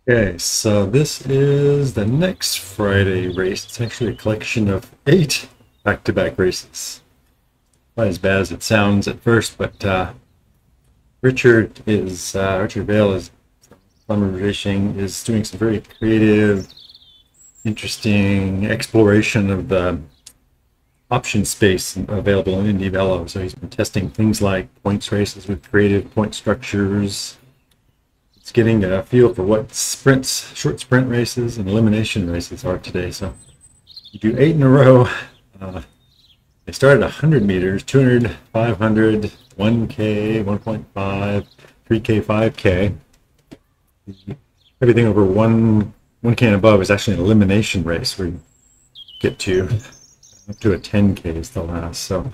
Okay, so this is the next Friday race. It's actually a collection of 8 back-to-back races. Not as bad as it sounds at first, but Richard Vale is Summer Racing is doing some very creative, interesting exploration of the option space available in IndieVelo. So he's been testing things like points races with creative point structures. It's getting a feel for what sprints, short sprint races, and elimination races are today. So you do 8 in a row. They start at 100 meters, 200, 500, 1K, 1.5, 3K, 5K. Everything over 1K and above is actually an elimination race where you get to up to a 10K is the last. So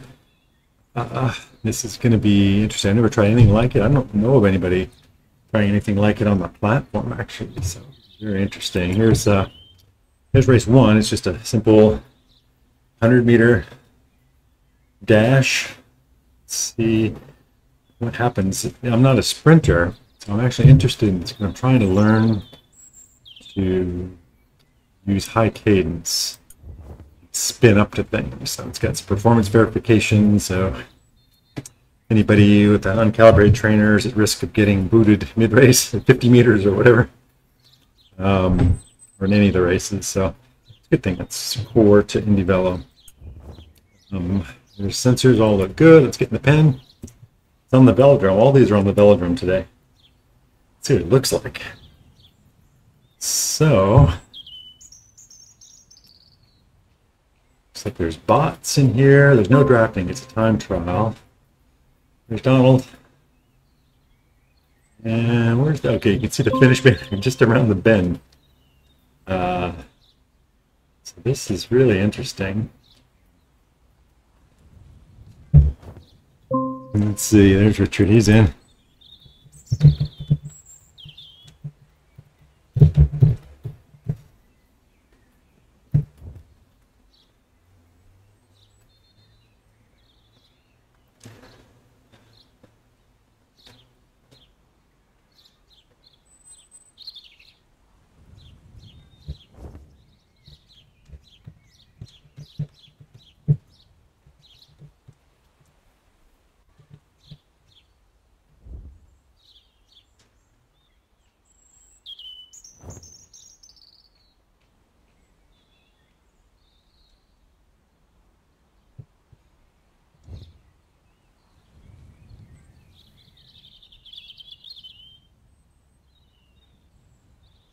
this is going to be interesting. I never tried anything like it. I don't know of anybody trying anything like it on the platform, actually. So very interesting. Here's race 1. It's just a simple 100-meter dash. Let's see what happens. I'm not a sprinter, so I'm actually interested in this. I'm trying to learn to use high cadence, spin up to things. So it's got some performance verification, so anybody with an uncalibrated trainer is at risk of getting booted mid-race at 50 meters or whatever, or in any of the races. So it's a good thing that's core to IndieVelo. There's sensors all look good. Let's get in the pen. It's on the velodrome. All these are on the velodrome today. Let's see what it looks like. So looks like there's bots in here. There's no drafting. It's a time trial. There's Donald. And where's the, okay, you can see the finish band just around the bend. So this is really interesting. Let's see, there's Richard, he's in.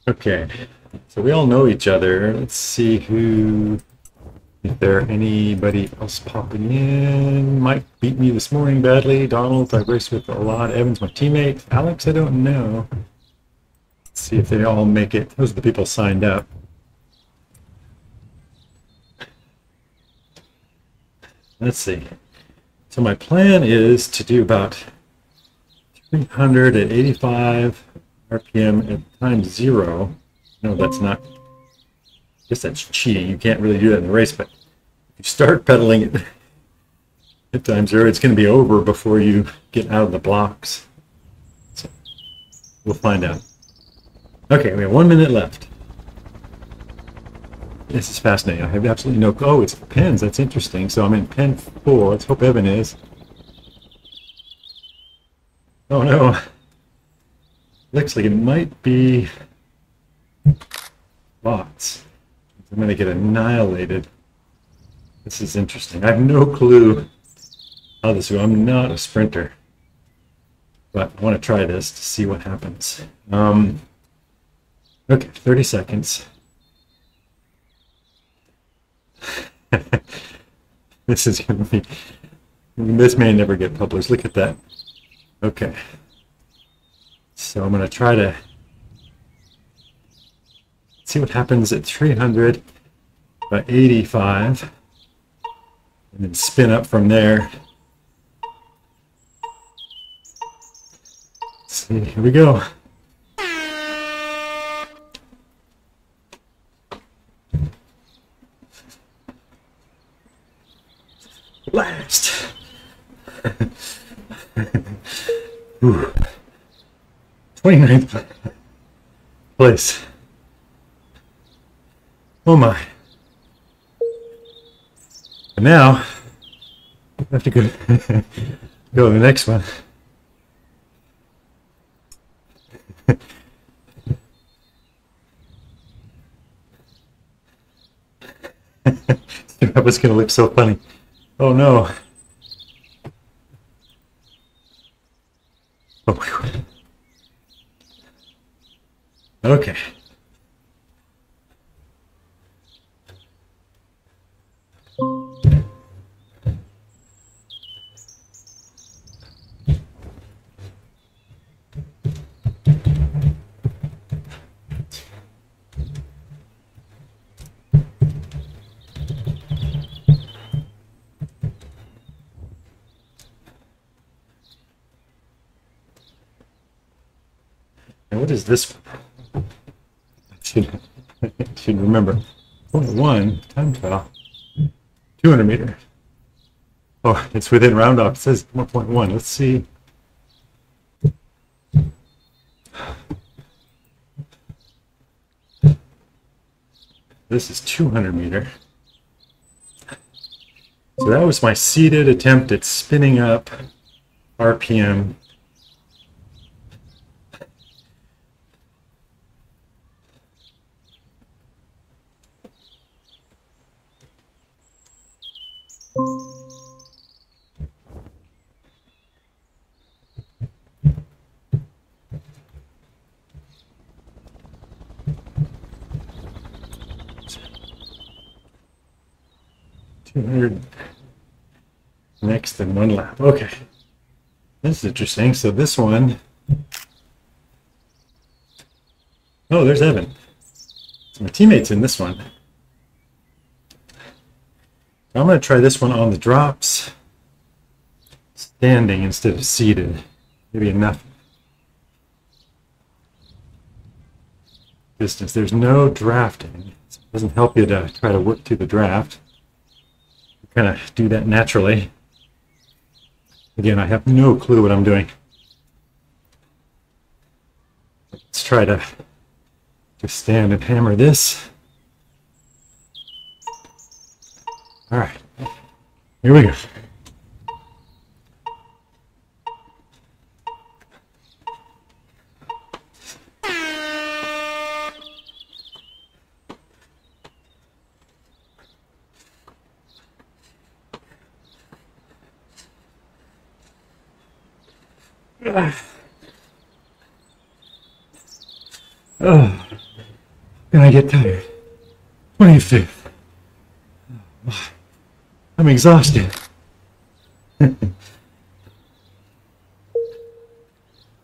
Okay, so we all know each other. Let's see if there anybody else popping in. Mike beat me this morning badly. Donald, I raced with a lot. Evan's my teammate. Alex, I don't know. Let's see if they all make it. Those are the people signed up. Let's see. So my plan is to do about 300 at 85 RPM at time 0. No, that's not. I guess that's cheating. You can't really do that in the race, but if you start pedaling it at time 0, it's going to be over before you get out of the blocks. So we'll find out. Okay, we have 1 minute left. This is fascinating. I have absolutely no. Oh, it's pens. That's interesting. So I'm in pen 4. Let's hope Evan is. Oh no. Looks like it might be bots. I'm going to get annihilated. This is interesting. I have no clue how this will. I'm not a sprinter, but I want to try this to see what happens. Okay, 30 seconds. This is going to be. This may never get published. Look at that. Okay. So I'm going to try to see what happens at 300 by 85 and then spin up from there. Let's see, here we go. Last. 29th. place. Oh my. And now, I have to go, go to the next one. That was going to look so funny. Oh no. Oh, whew. Okay. And what is this one? I should remember. 0.1 time trial. 200 meter. Oh, it's within round off. It says 1.1. Let's see. This is 200 meter. So that was my seated attempt at spinning up RPM. Next in one lap. Okay, this is interesting. So this one, oh, there's Evan. So my teammate's in this one. I'm going to try this one on the drops, standing instead of seated. Maybe enough distance. There's no drafting. So it doesn't help you to try to work through the draft. You kind of do that naturally. Again, I have no clue what I'm doing. Let's try to just stand and hammer this. All right, here we go. Oh, can I get tired? 25th. I'm exhausted. I'll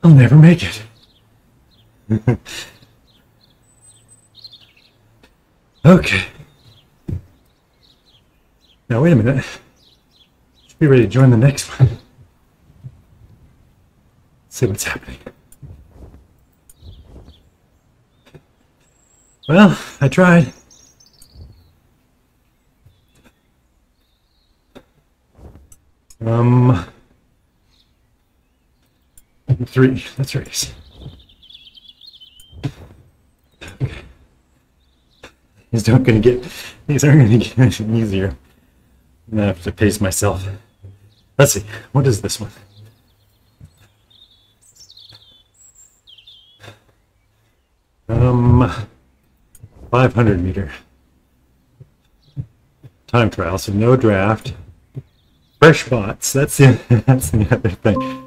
never make it. Okay. Now wait a minute. Should be ready to join the next one. Let's see what's happening. Well, I tried. Three. Let's race. Okay. These aren't going to get any easier. I'm going to have to pace myself. Let's see. What is this one? 500 meter time trial, so no draft. Fresh bots. That's the other thing.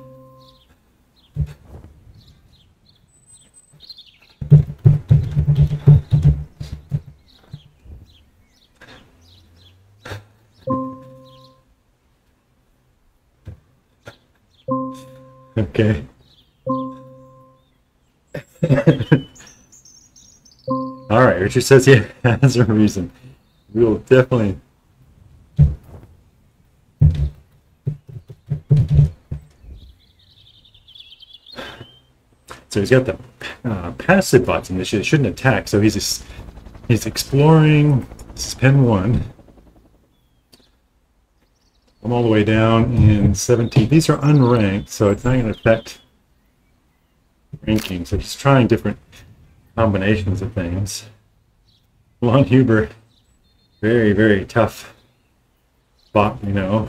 Okay. All right, Richard says he has a reason. We will definitely. So he's got the passive bots in this. He shouldn't attack. So he's exploring. This is pen 1. I'm all the way down in 17. These are unranked, so it's not going to affect ranking. So he's trying different combinations of things. Lon Huber, very, very tough spot, you know.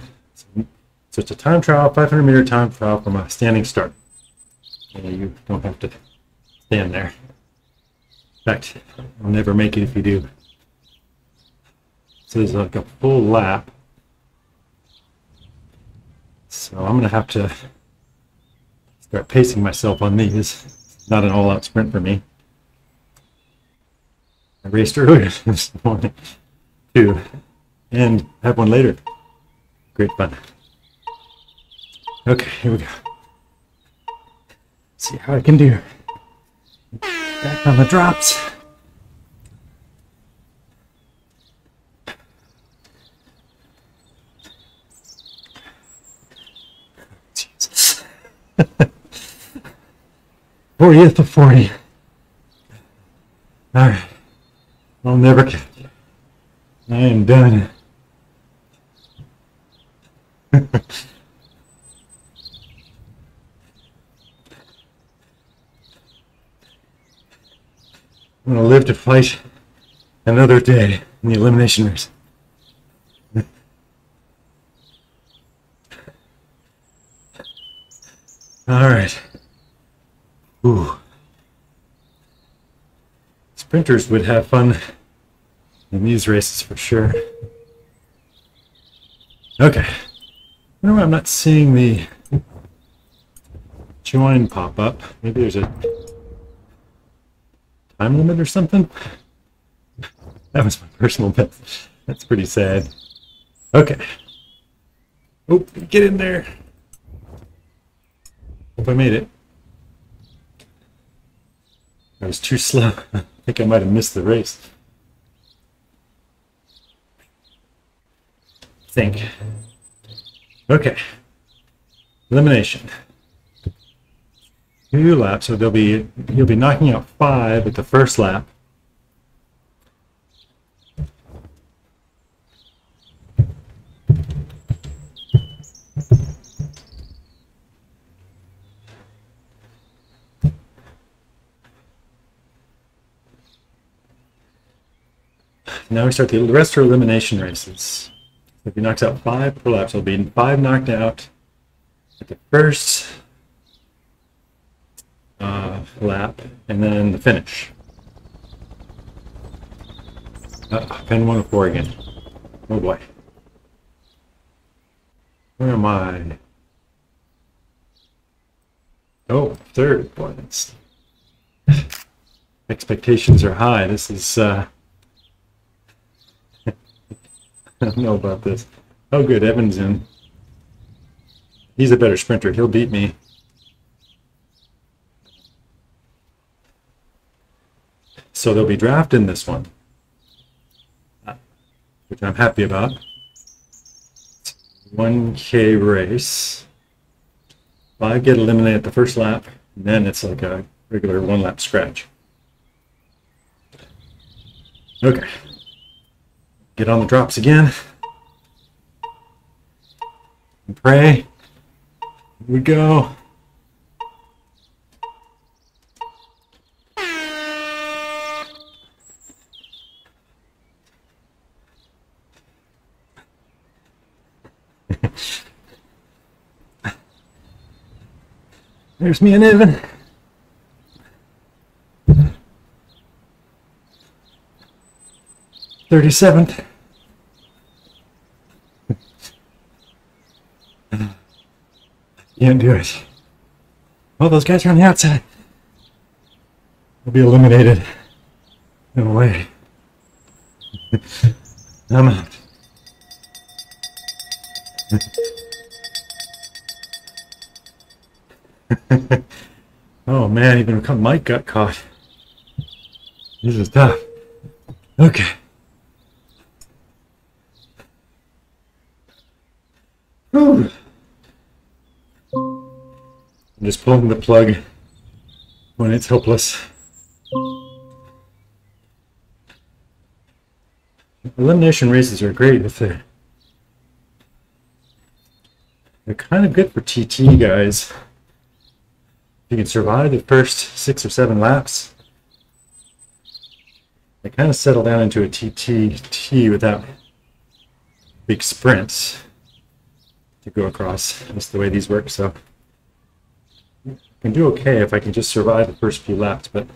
So it's a time trial, 500-meter time trial from a standing start. You don't have to stand there. In fact, I'll never make it if you do. So there's like a full lap. So I'm going to have to start pacing myself on these. It's not an all-out sprint for me. I raced earlier this morning too, and have one later. Great fun. Okay, here we go. See how I can do. Back on the drops. Jesus. 40th of 40. All right. I'll never catch you. I am done. I'm going to live to fight another day in the elimination race. All right. Ooh. Sprinters would have fun in these races for sure. Okay. I wonder why I'm not seeing the join pop up. Maybe there's a time limit or something? That was my personal best. That's pretty sad. Okay. Oh, get in there. Hope I made it. I was too slow. I think I might have missed the race. Think. Okay. Elimination. 2 laps, so he'll be knocking out 5 at the first lap. Now we start the rest are elimination races. If he knocks out 5 per lap, so he'll be 5 knocked out at the first lap, and then the finish. Pen 104 again. Oh boy. Where am I? Oh, third. Boy, that's... expectations are high. This is, I don't know about this. Oh, good. Evan's in. He's a better sprinter. He'll beat me. So they'll be drafted in this one, which I'm happy about. 1K race. 5 get eliminated at the first lap, and then it's like a regular 1-lap scratch. Okay. Get on the drops again. And pray. Here we go. There's me and Evan. "37th. Can't do it. Well, those guys are on the outside. They'll be eliminated. No way. I'm out. Oh man, even Mike got caught. This is tough. Okay. Whew. I'm just pulling the plug when it's hopeless. Elimination races are great if they're kind of good for TT guys. If you can survive the first 6 or 7 laps, I kind of settle down into a TTT without big sprints to go across. That's the way these work. So I can do okay if I can just survive the first few laps, but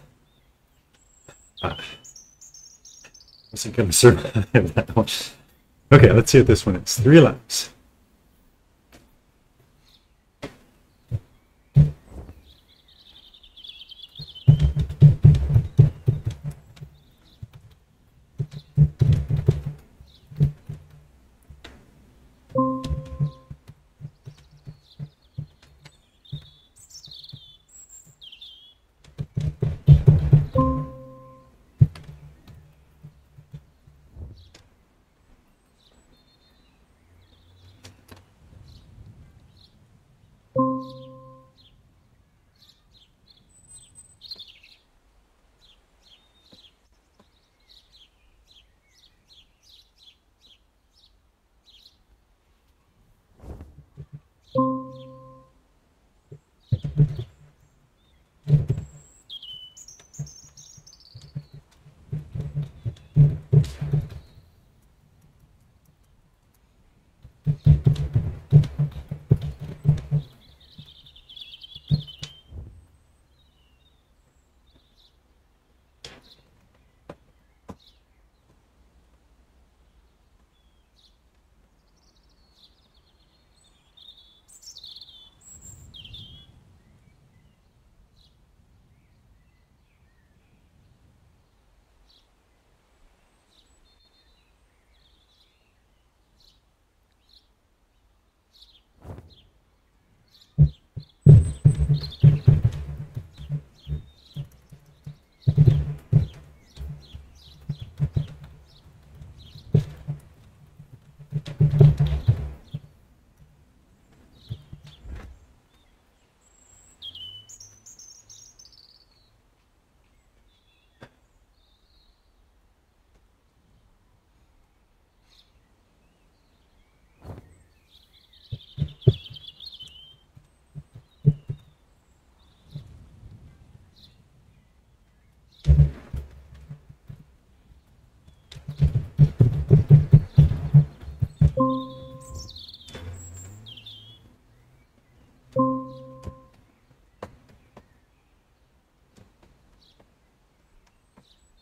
I wasn't going to survive that one. Okay, let's see what this one is. 3 laps.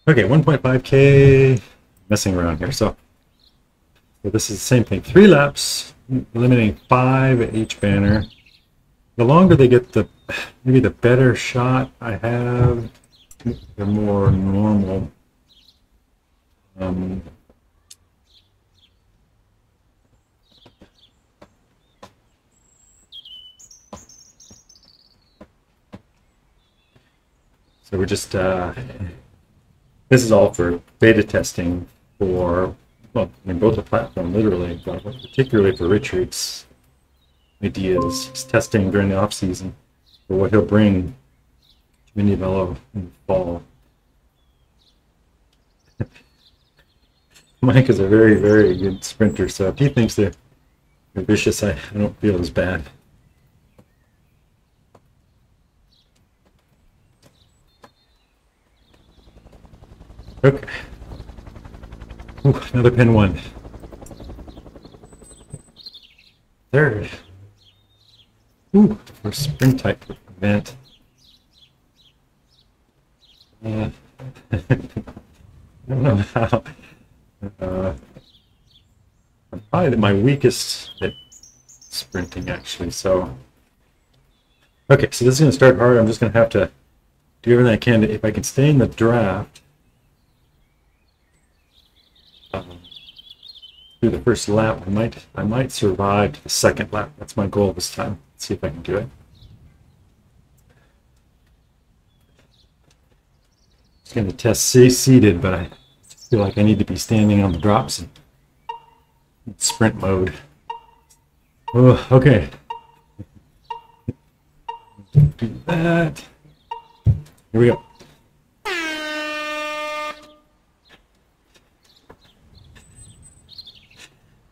Okay, 1.5K, messing around here. So this is the same thing. 3 laps, eliminating 5 at each banner. The longer they get, maybe the better shot I have, the more normal. So we're just, this is all for beta testing for, well, I mean, both the platform literally, but particularly for Richard's ideas. He's testing during the off season for what he'll bring to IndieVelo in the fall. Mike is a very, very good sprinter, so if he thinks they're vicious, I don't feel as bad. Okay. Ooh, another pin 1. Third. Ooh, for sprint type event. I don't know how. I'm probably my weakest at sprinting, actually. So, okay, so this is going to start hard. I'm just going to have to do everything I can if I can stay in the draft. Do the first lap. I might survive to the second lap. That's my goal this time. Let's see if I can do it. It's going to test seated, but I feel like I need to be standing on the drops in sprint mode. Oh, okay. Do that. Here we go.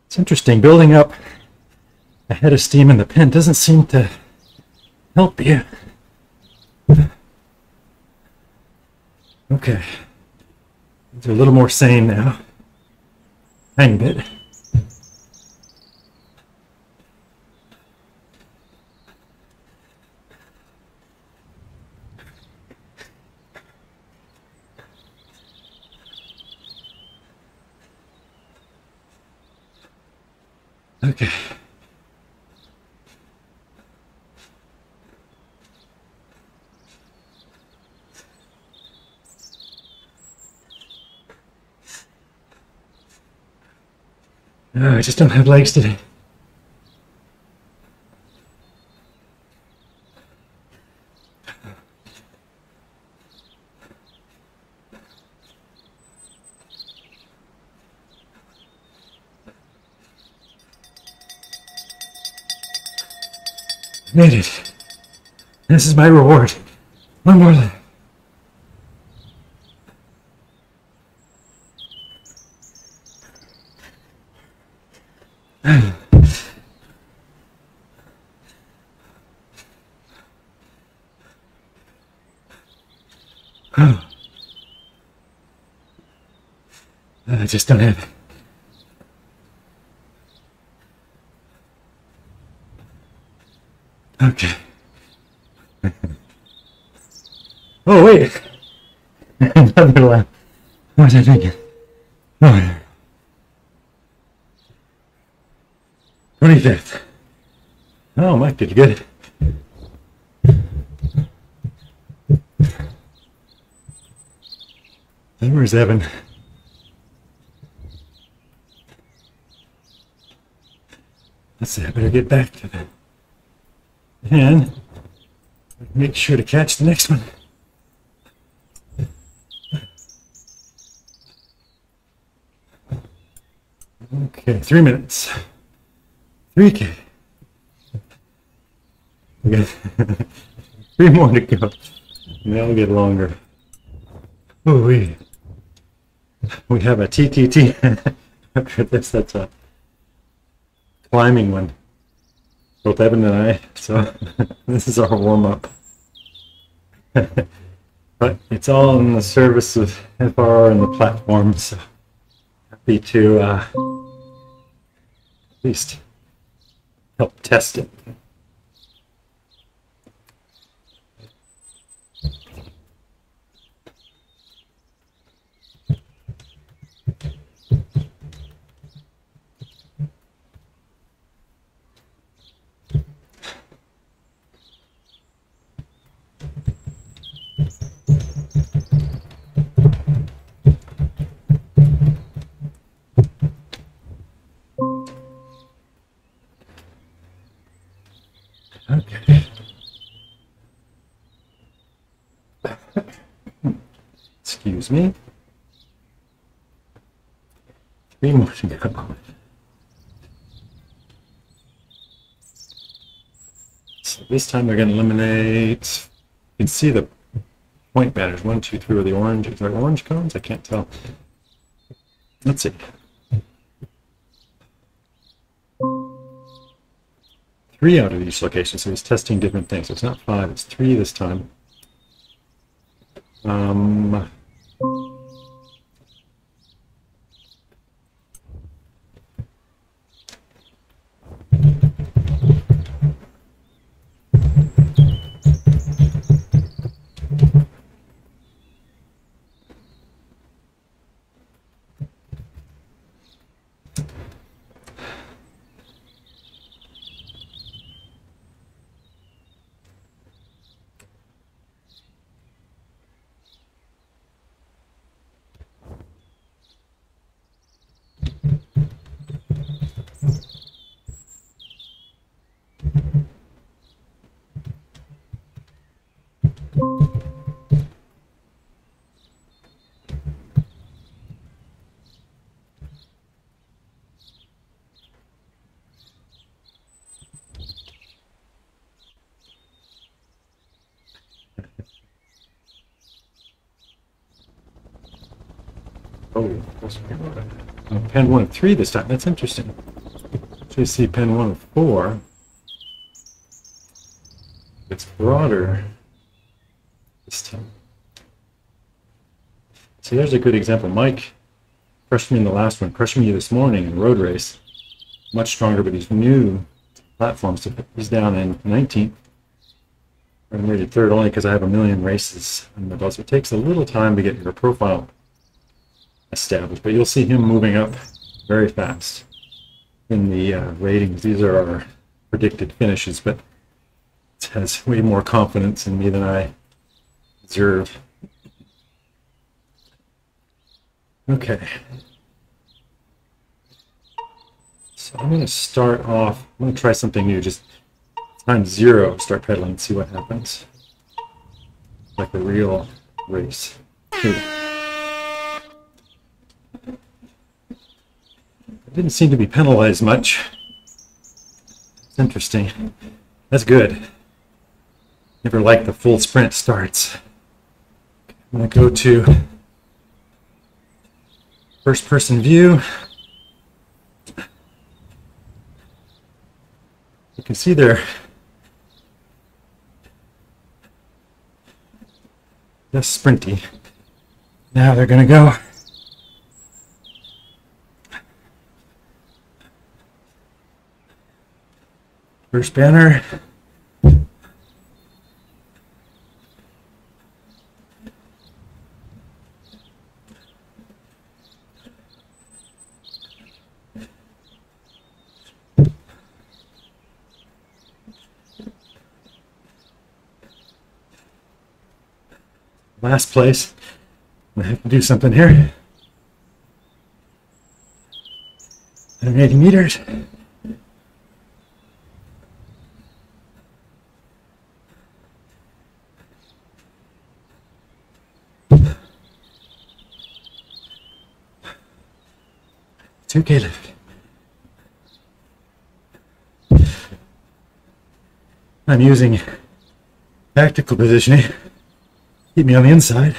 It's interesting, building up a head of steam in the pen doesn't seem to help you. Okay. They're a little more sane now. Tiny bit. Okay. Oh, I just don't have legs today. Made it. This is my reward. One more lap. I just don't have it. Okay. Oh, wait. Another lap. What was I thinking? Oh. 25th. Oh, might be good. Where's Evan? Let's see, I better get back to that. And make sure to catch the next one. Okay, 3 minutes. 3K. We got 3 more to go. And that'll get longer. Oh, we have a TTT after this. That's a climbing one. Both Evan and I. So this is our warm-up. But it's all in the service of FRR and the platform. So happy to at least help test it. Okay. Excuse me. 3 more to go. So this time they're going to eliminate. You can see the point banners. 1, 2, 3 are the orange. Is there orange cones? I can't tell. Let's see. 3 out of each location, so he's testing different things. So it's not 5, it's 3 this time. Oh, pen 1 of 3 this time. That's interesting. Actually, see pen 1 of 4. It's broader this time. See, there's a good example. Mike crushed me in the last one, crushed me this morning in road race. Much stronger, but he's new platforms. So he's down in 19th. I'm rated third only because I have a million races on the belt. So it takes a little time to get your profile established, but you'll see him moving up very fast in the ratings. These are our predicted finishes, but it has way more confidence in me than I deserve. Okay. So I'm going to start off, I'm going to try something new, just time 0, start pedaling and see what happens. Like a real race. Here. I didn't seem to be penalized much. It's interesting. That's good. Never like the full sprint starts. I'm going to go to first person view. You can see there, just sprinty. Now they're going to go. First banner. Last place. I have to do something here. 180 meters. Two Caleb. I'm using tactical positioning. Keep me on the inside.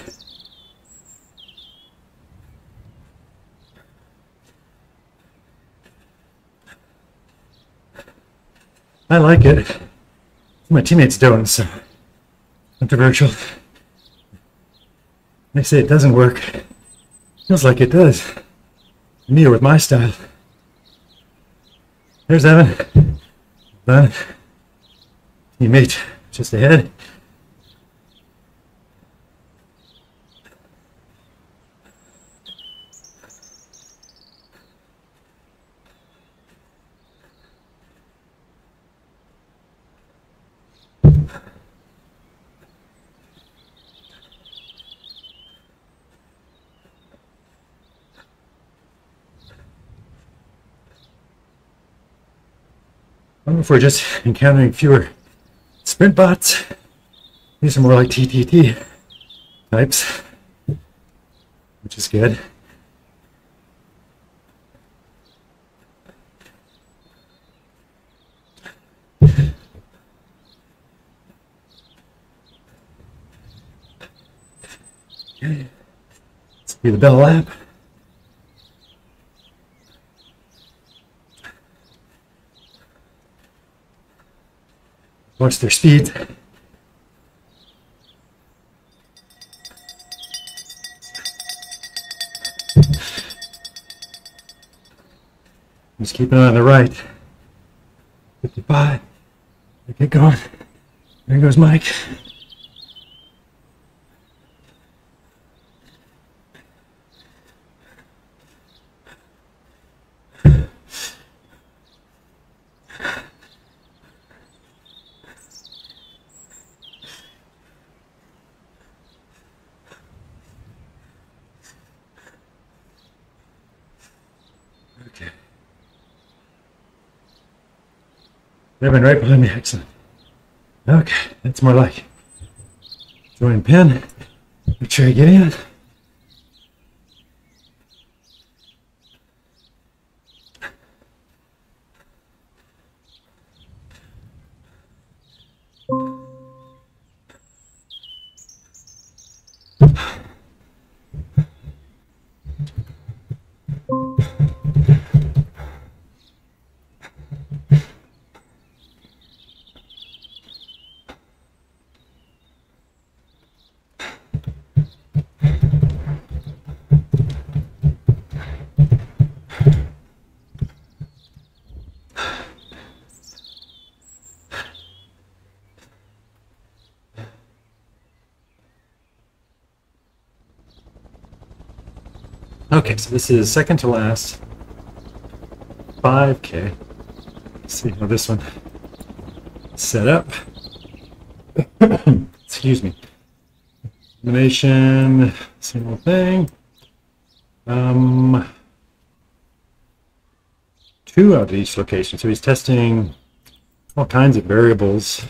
I like it. My teammates don't, so controversial. They say it doesn't work. Feels like it does. Me or with my style. There's Evan. Done. Teammate just ahead. I don't know if we're just encountering fewer sprint bots. These are more like TTT types, which is good. Okay, let's do the bell lap. Watch their speed. Just keep it on the right. 55. Get going. There goes Mike. Okay. They've been right behind me. Excellent. Okay, that's more like join pin. Make sure you get in. Okay, so this is second to last 5K. Let's see how this one is set up. Excuse me. Elimination, same old thing. 2 out of each location. So he's testing all kinds of variables.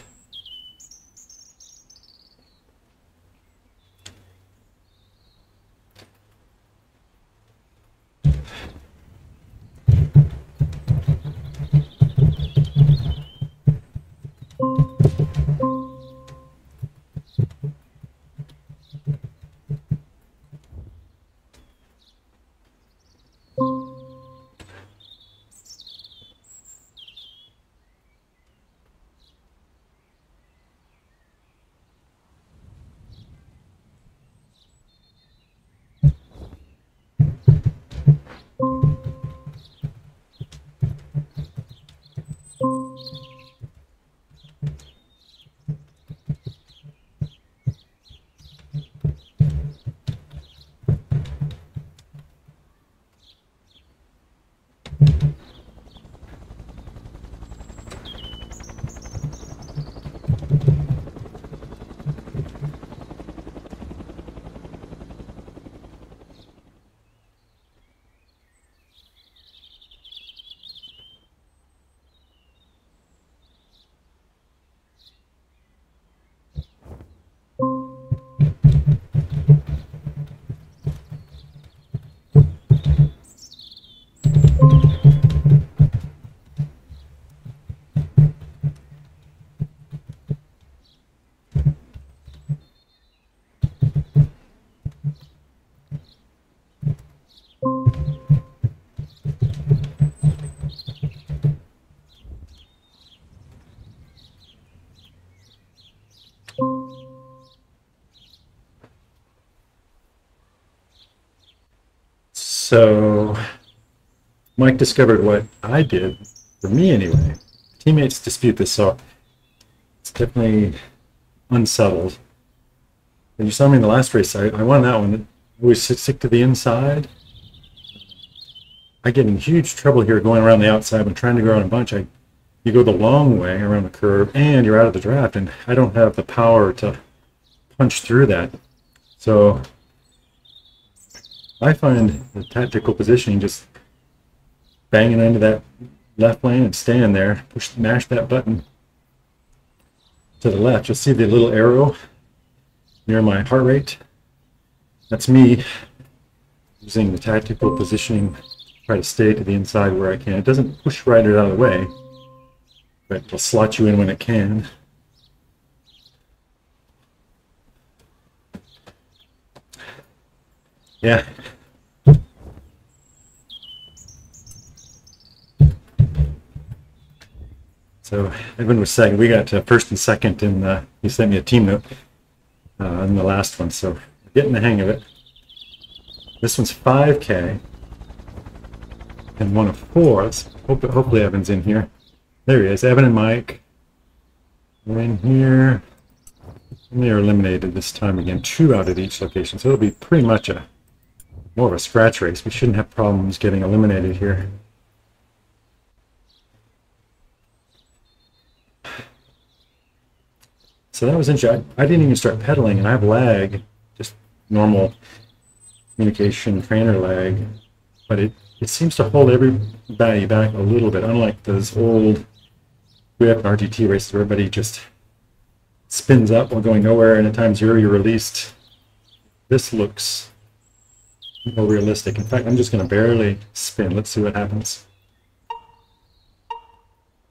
So Mike discovered what I did, for me anyway. Teammates dispute this, so it's definitely unsettled. And you saw me in the last race, I won that one. I always stick to the inside. I get in huge trouble here going around the outside when trying to go around a bunch. You go the long way around the curve and you're out of the draft, and I don't have the power to punch through that. So I find the tactical positioning, just banging into that left lane and staying there, mash that button to the left. You'll see the little arrow near my heart rate. That's me using the tactical positioning to try to stay to the inside where I can. It doesn't push right out of the way, but it'll slot you in when it can. Yeah. So Edwin was saying we got first and second in the, he sent me a team note in the last one, so we're getting the hang of it. This one's 5K and one of 4. Hopefully Evan's in here. There he is, Evan and Mike. We're in here. And they are eliminated this time again, 2 out at each location, so it'll be pretty much more of a scratch race. We shouldn't have problems getting eliminated here. So that was interesting. I didn't even start pedaling, and I have lag, just normal communication trainer lag, but it seems to hold everybody back a little bit, unlike those old WF and RGT races where everybody just spins up while going nowhere, and at time 0 you're released. This looks more realistic. In fact, I'm just going to barely spin. Let's see what happens.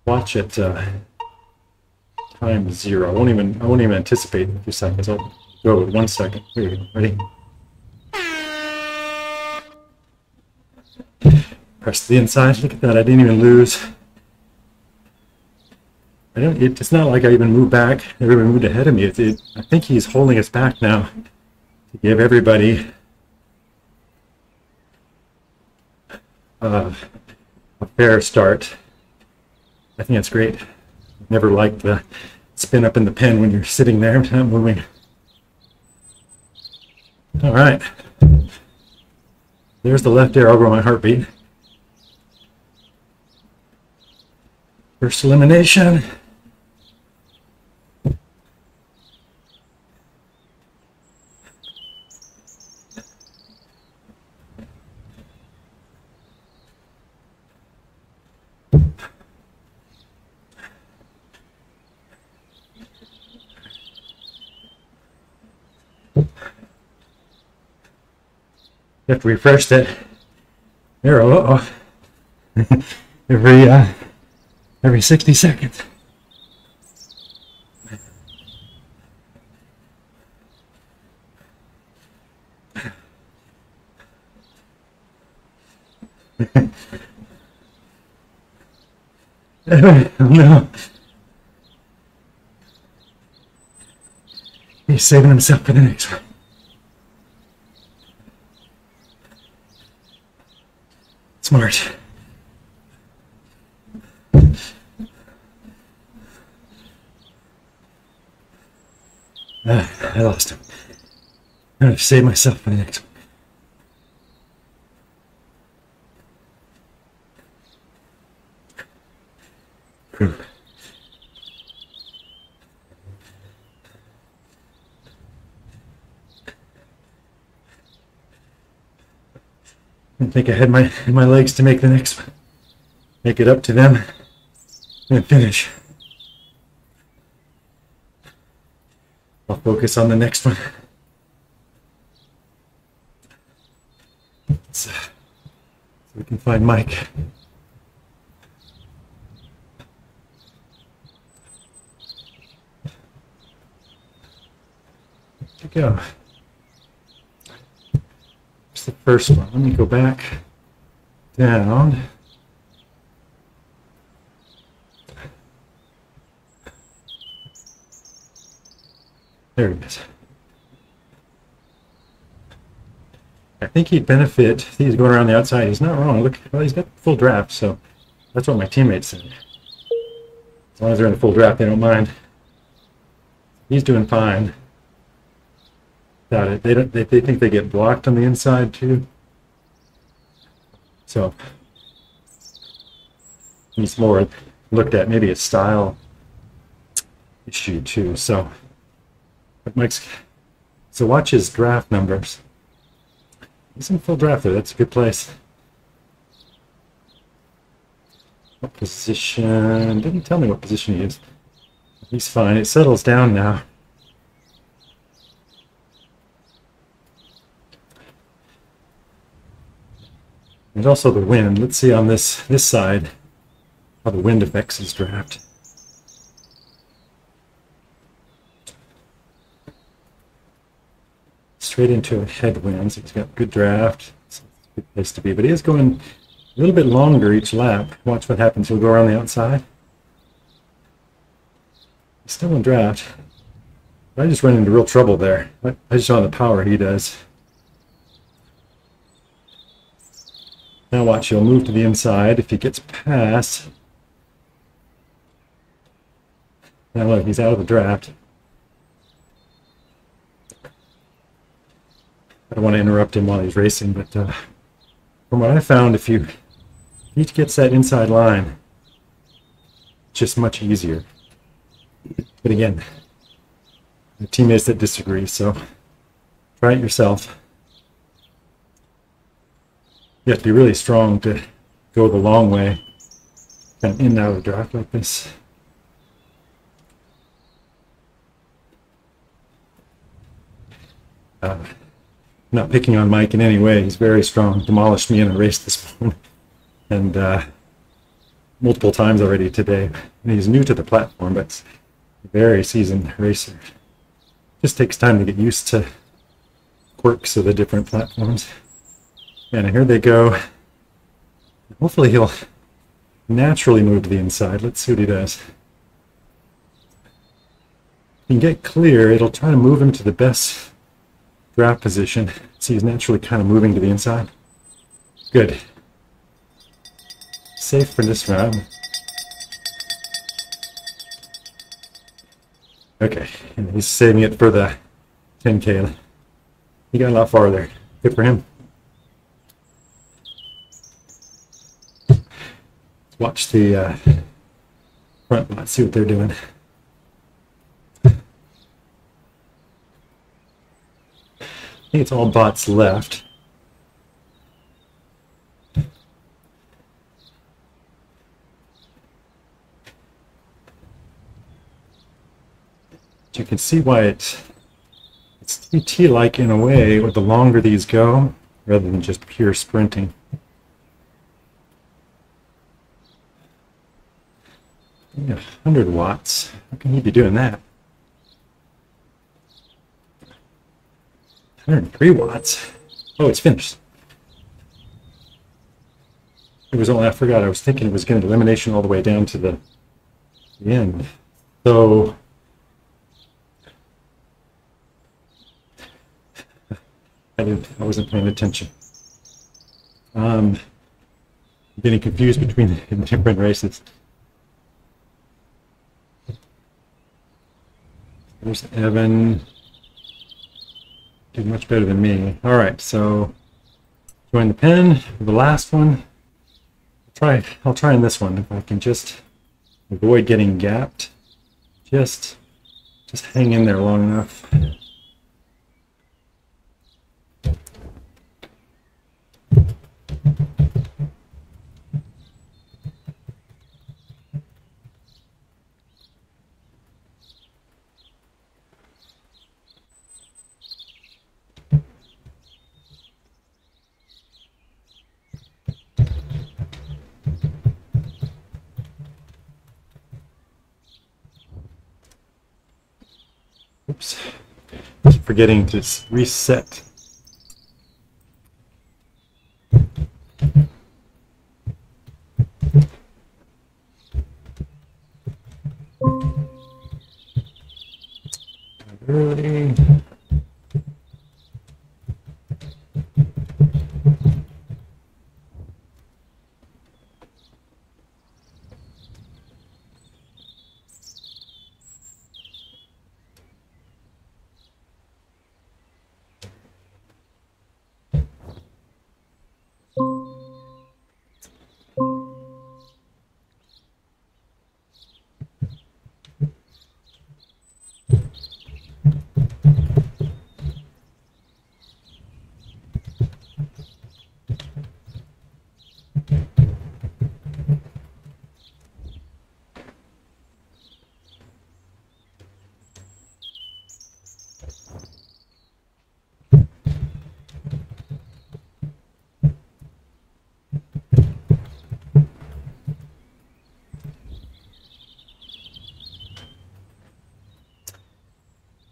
Watch it time 0. I won't even anticipate a few seconds. I'll go with 1 second. Here you go. Ready? Press the inside. Look at that. I didn't even lose. It's not like I even moved back. Everybody moved ahead of me. I think he's holding us back now to give everybody a fair start. I think that's great. Never liked the spin up in the pen when you're sitting there not moving. All right. There's the left arrow over my heartbeat. First elimination. You have to refresh that arrow every 60 seconds. Oh no. He's saving himself for the next one. Smart. I lost him. I'm going to save myself for the next one. Whew. I think I had my legs to make the next one. Make it up to them and finish. I'll focus on the next one. So we can find Mike. There we go. It's the first one. Let me go back down. There he is. I think he'd benefit. He's going around the outside. He's not wrong. Look, well, he's got full draft, so that's what my teammates said. As long as they're in the full draft, they don't mind. He's doing fine. Got it. They think they get blocked on the inside too. So he's more looked at maybe a style issue too. So but Mike's so watch his draft numbers. He's in full draft there. That's a good place. What position? Didn't tell me what position he is. He's fine. It settles down now. And also the wind. Let's see on this side how the wind affects his draft. Straight into a headwind, so he's got good draft. It's a good place to be. But he is going a little bit longer each lap. Watch what happens. He'll go around the outside. He's still in draft. I just ran into real trouble there. I just saw the power he does. Now watch, he'll move to the inside if he gets past. Now look, he's out of the draft. I don't want to interrupt him while he's racing, but from what I found, if he gets that inside line, it's just much easier. But again, the teammates that disagree, so try it yourself. You have to be really strong to go the long way, kind of in and out of the draft like this. Not picking on Mike in any way. He's very strong. Demolished me in a race this morning, and multiple times already today. And he's new to the platform, but a very seasoned racer. Just takes time to get used to quirks of the different platforms. And here they go. Hopefully he'll naturally move to the inside. Let's see what he does. If he can get clear, it'll try to move him to the best draft position. See, he's naturally kind of moving to the inside. Good. Safe for this round. Okay, and he's saving it for the 10K. He got a lot farther. Good for him. watch the front lot, see what they're doing. I think it's all bots left. You can see why it's TT-like in a way, with the longer these go, rather than just pure sprinting. Yeah, 100 watts. How can you be doing that? 103 watts. Oh, it's finished. It was only, I forgot, I was thinking it was getting elimination all the way down to the end. So I wasn't paying attention. Getting confused between the different races. There's Evan. Did much better than me. All right, so join the pen for the last one. I'll try in this one if I can just avoid getting gapped. Just hang in there long enough. Oops, keep forgetting to reset. Early.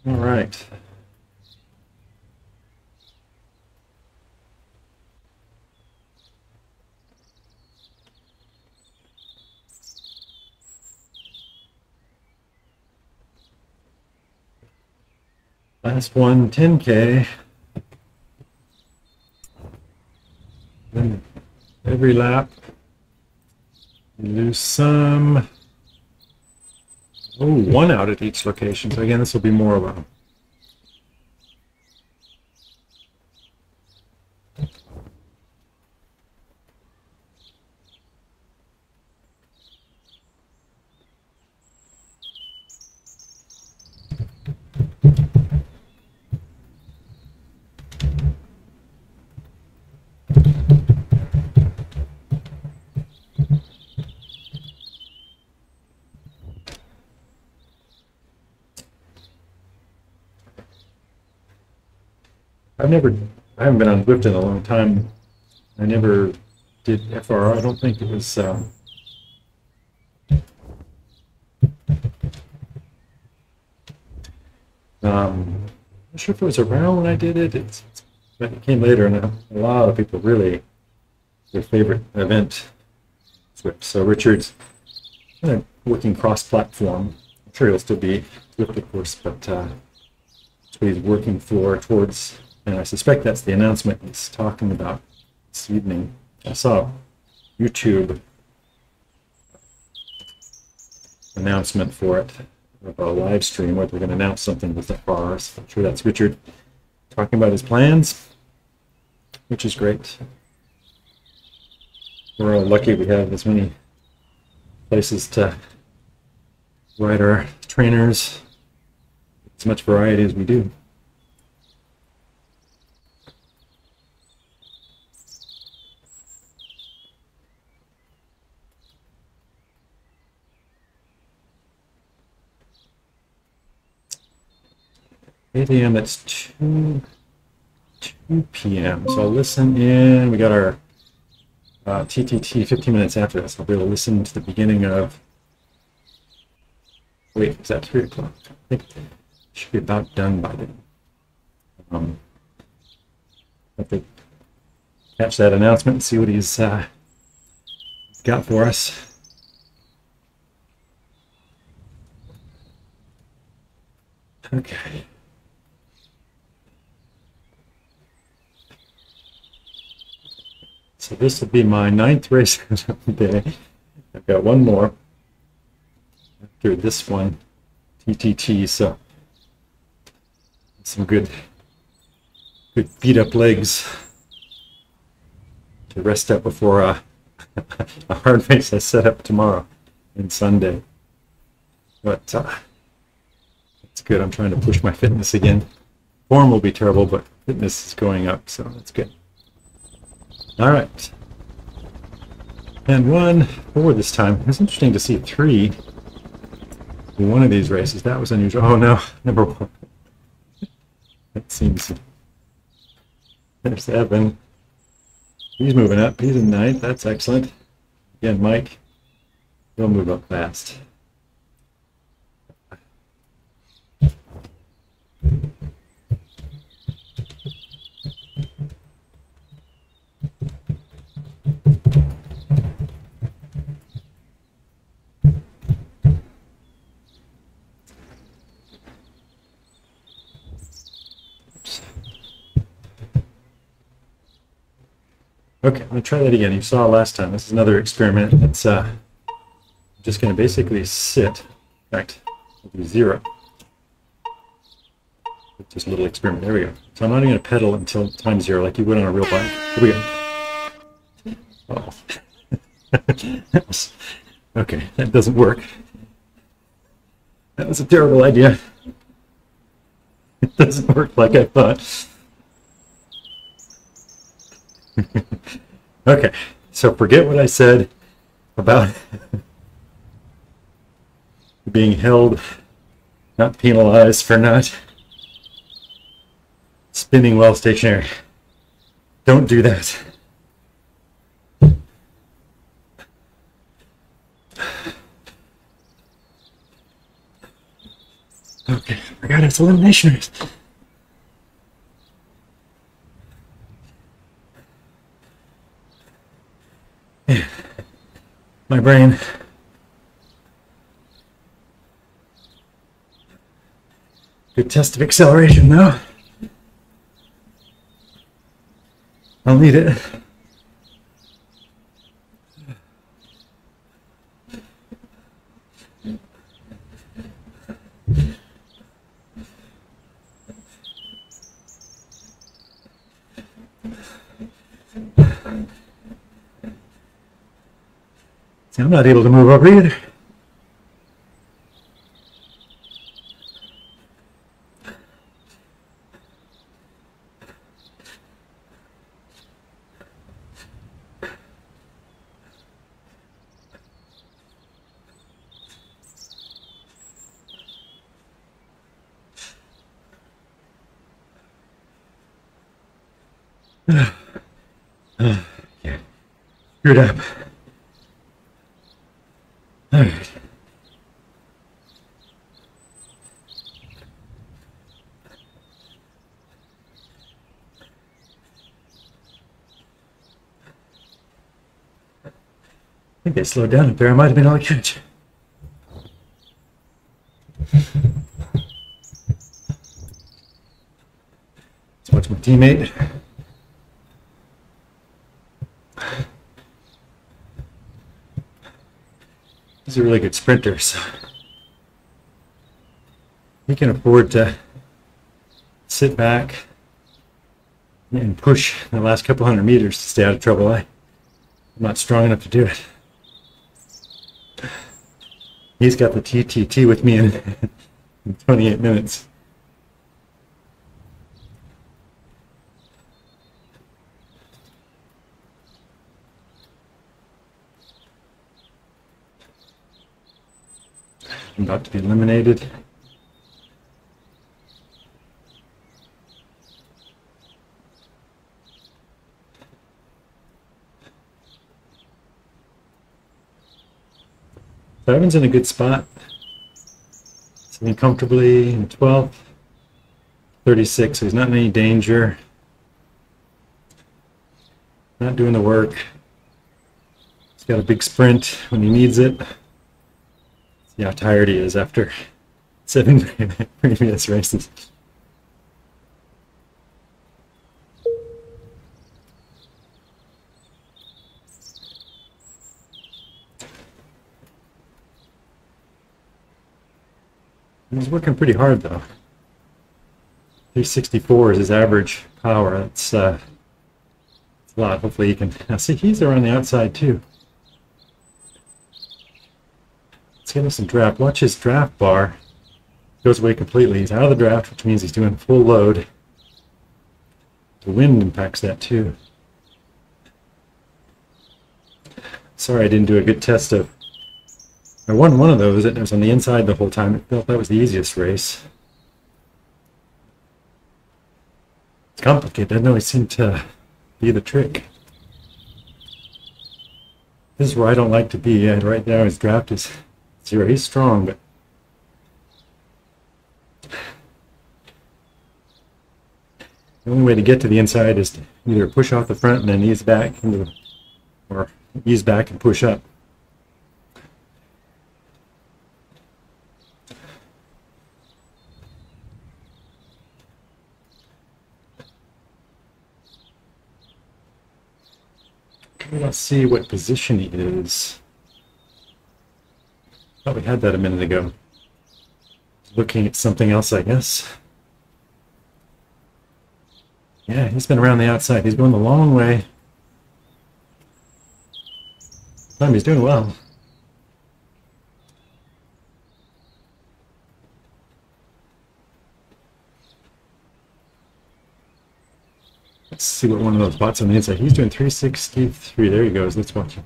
All right. Last one, 10K. Then every lap, you lose some. Oh, one out at each location. So again, this will be more of a I haven't been on Zwift in a long time. I never did FRR. I don't think it was. I'm not sure if it was around when I did it. It came later, and a lot of people really their favorite event Zwift. So Richard's kind of working cross-platform. I'm sure he'll still be Zwift, of course, but that's what he's working towards. And I suspect that's the announcement he's talking about this evening. I saw YouTube announcement for it, of a live stream where they're going to announce something with FRR. So I'm sure that's Richard talking about his plans, which is great. We're all lucky we have as many places to ride our trainers, as much variety as we do. A.m. It's 2 p.m. So I'll listen in. We got our TTT 15 minutes after this. I'll be able to listen to the beginning of. Wait, is that 3 o'clock? I think it should be about done by then. Have to catch that announcement and see what he's got for us. Okay. So this will be my 9th race of the day. I've got one more after this one, TTT. So some good beat up legs to rest up before a hard race I set up tomorrow and Sunday. But it's good. I'm trying to push my fitness again. Form will be terrible, but fitness is going up, so that's good. All right, and 1-4 this time. It's interesting to see 3 in one of these races. That was unusual. Oh no, number 1. That seems. There's Evan. He's moving up. He's in 9th. That's excellent. Again, Mike, he'll move up fast. Okay, I'm going to try that again. You saw last time. This is another experiment. It's I'm just going to basically sit. In fact, I'll do 0. Just a little experiment. There we go. So I'm not even going to pedal until time 0 like you would on a real bike. Here we go. Oh. Okay, that doesn't work. That was a terrible idea. It doesn't work like I thought. Okay, so forget what I said about being held, not penalized for not spinning while stationary. Don't do that. Okay, I forgot it's elimination race. Yeah. My brain. Good test of acceleration, though. I'll need it. See, I'm not able to move up either. Yeah. Screwed up. All right. I think I slowed down a bit. I might have been able to catch. Let's watch my teammate. He's a really good sprinter, so he can afford to sit back and push the last couple hundred meters to stay out of trouble. I'm not strong enough to do it. He's got the TTT with me in 28 minutes. I'm about to be eliminated. So Evan's in a good spot. Sitting comfortably in 12th. 36, so he's not in any danger. Not doing the work. He's got a big sprint when he needs it. See how tired he is after 7 previous races. He's working pretty hard though. 364 is his average power. That's a lot. Hopefully he can. Now see, he's around the outside too. Let's get him some draft. Watch his draft bar. Goes away completely. He's out of the draft, which means he's doing full load. The wind impacts that too. Sorry I didn't do a good test of. I won one of those. It was on the inside the whole time. I felt that was the easiest race. It's complicated. Doesn't always seem to be the trick. This is where I don't like to be. Right now his draft is 0. He's strong, but the only way to get to the inside is to either push off the front and then ease back into the, or ease back and push up. Let's see what position he is. Thought we had that a minute ago. Looking at something else, I guess. Yeah, he's been around the outside. He's going the long way. He's doing well. Let's see what one of those bots on the inside. He's doing 363. There he goes. Let's watch him.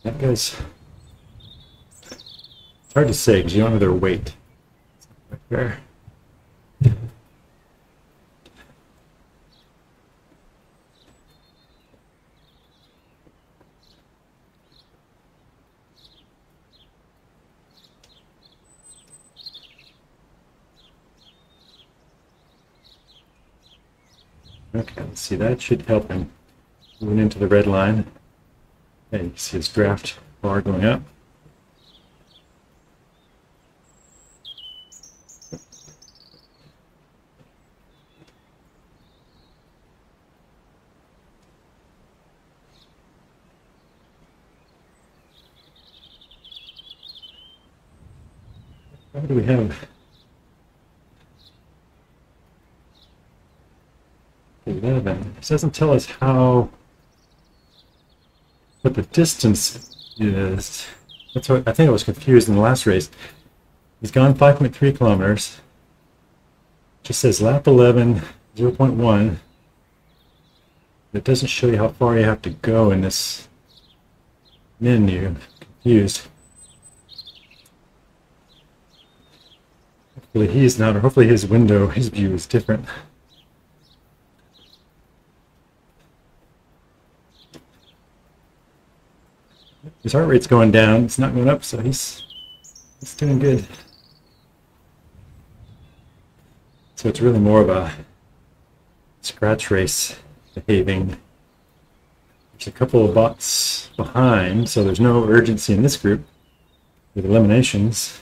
That guy's... It's hard to say because you don't know their weight. Right there. Okay, let's see, that should help him moving into the red line. Okay, you can see his draft bar going up. What do we have? 11. This doesn't tell us what the distance is. That's what I think I was confused in the last race. He's gone 5.3 kilometers. Just says lap 11, 0.1. It doesn't show you how far you have to go in this menu. Confused. Hopefully he's not, or hopefully his window, his view is different. His heart rate's going down, it's not going up, so he's doing good. So it's really more of a scratch race behaving. There's a couple of bots behind, so there's no urgency in this group with eliminations.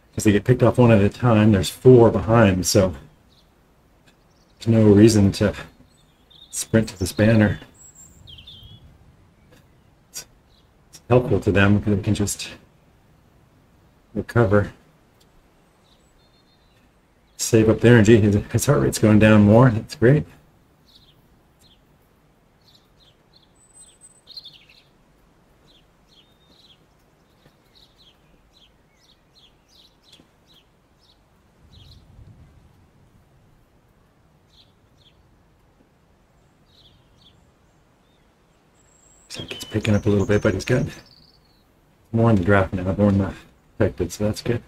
Because they get picked off one at a time, there's 4 behind, so there's no reason to sprint to this banner. Helpful to them because they can just recover. save up the energy. His heart rate's going down more. That's great. Looks like it's picking up a little bit, but he's got more in the draft now, more in the affected, so that's good.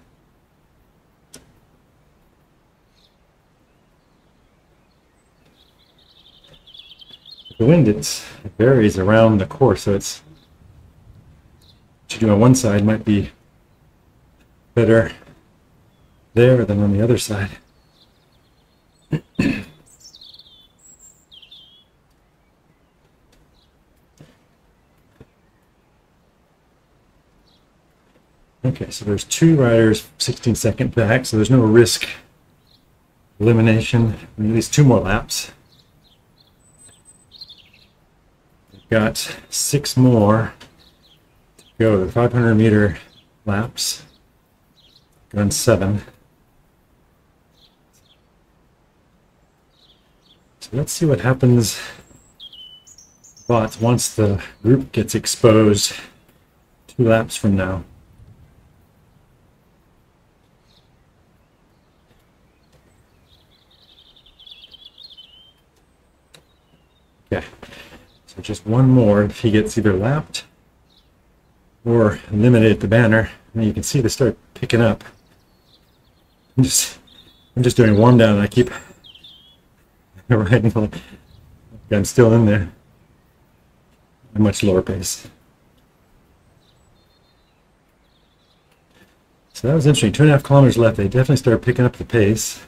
The wind, it varies around the course, so it's what you do on one side might be better there than on the other side. Okay, so there's 2 riders 16-second back, so there's no risk elimination. At least 2 more laps. We've got 6 more to go. The 500-meter laps. Going 7. So let's see what happens once the group gets exposed 2 laps from now. Okay, so just 1 more. If he gets either lapped or eliminated at the banner, and you can see they start picking up. I'm just doing a warm down, and I keep riding like I'm still in there at a much lower pace. So that was interesting. 2.5 kilometers left. They definitely started picking up the pace.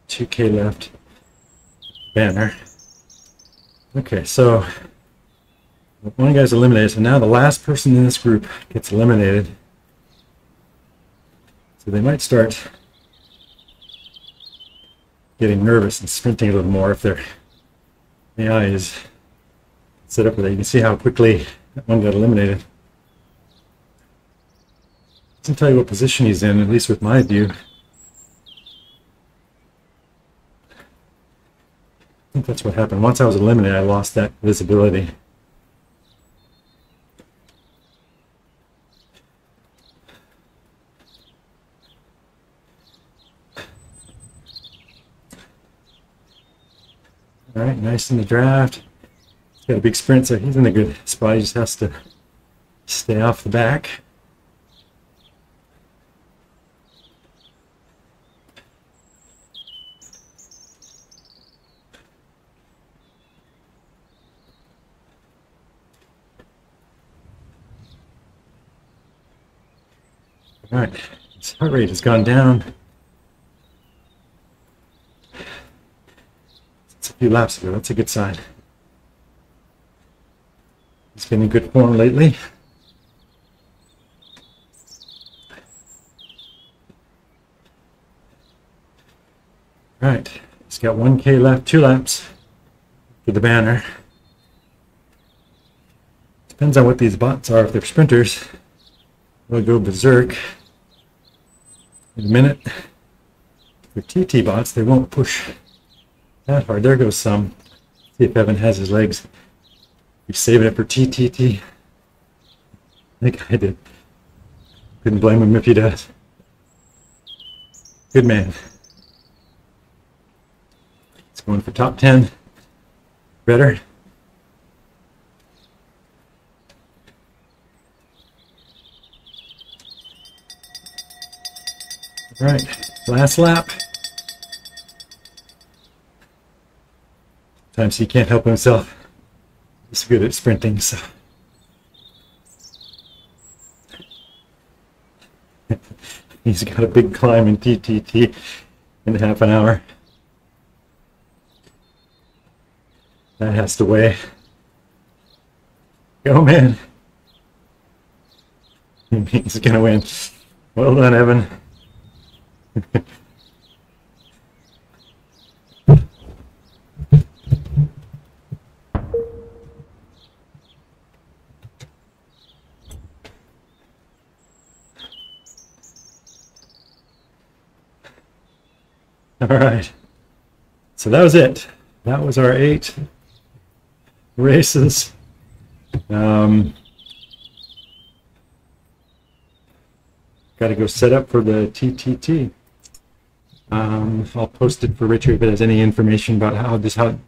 $2K left. Banner. Okay, so 1 guy's eliminated. So now the last person in this group gets eliminated. So they might start getting nervous and sprinting a little more if their AI is set up with it. You can see how quickly that one got eliminated. Doesn't tell you what position he's in, at least with my view. I think that's what happened. Once I was eliminated, I lost that visibility. All right, nice in the draft. He's got a big sprint, so he's in a good spot. He just has to stay off the back. All right, his heart rate has gone down. It's a few laps ago. That's a good sign. He's been in good form lately. All right, he's got 1K left, 2 laps for the banner. Depends on what these bots are. If they're sprinters, they'll go berserk in a minute. For TT bots, they won't push that hard. There goes some. See if Evan has his legs. He's saving it for TTT. I think I did. Couldn't blame him if he does. Good man. It's going for top 10. Better. All right, last lap. Sometimes he can't help himself. He's good at sprinting, so. He's got a big climb in TTT in half an hour. That has to weigh. Go, man. He's gonna win. Well done, Evan. All right. So that was it. That was our 8 races. Got to go set up for the TTT. I'll post it for Richard if it has any information about how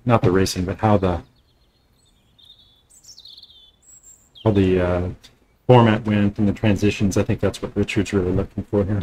not the racing, but how the format went and the transitions. I think that's what Richard's really looking for here.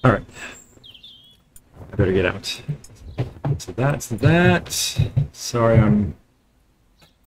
All right, I better get out. So that's that. Sorry, I'm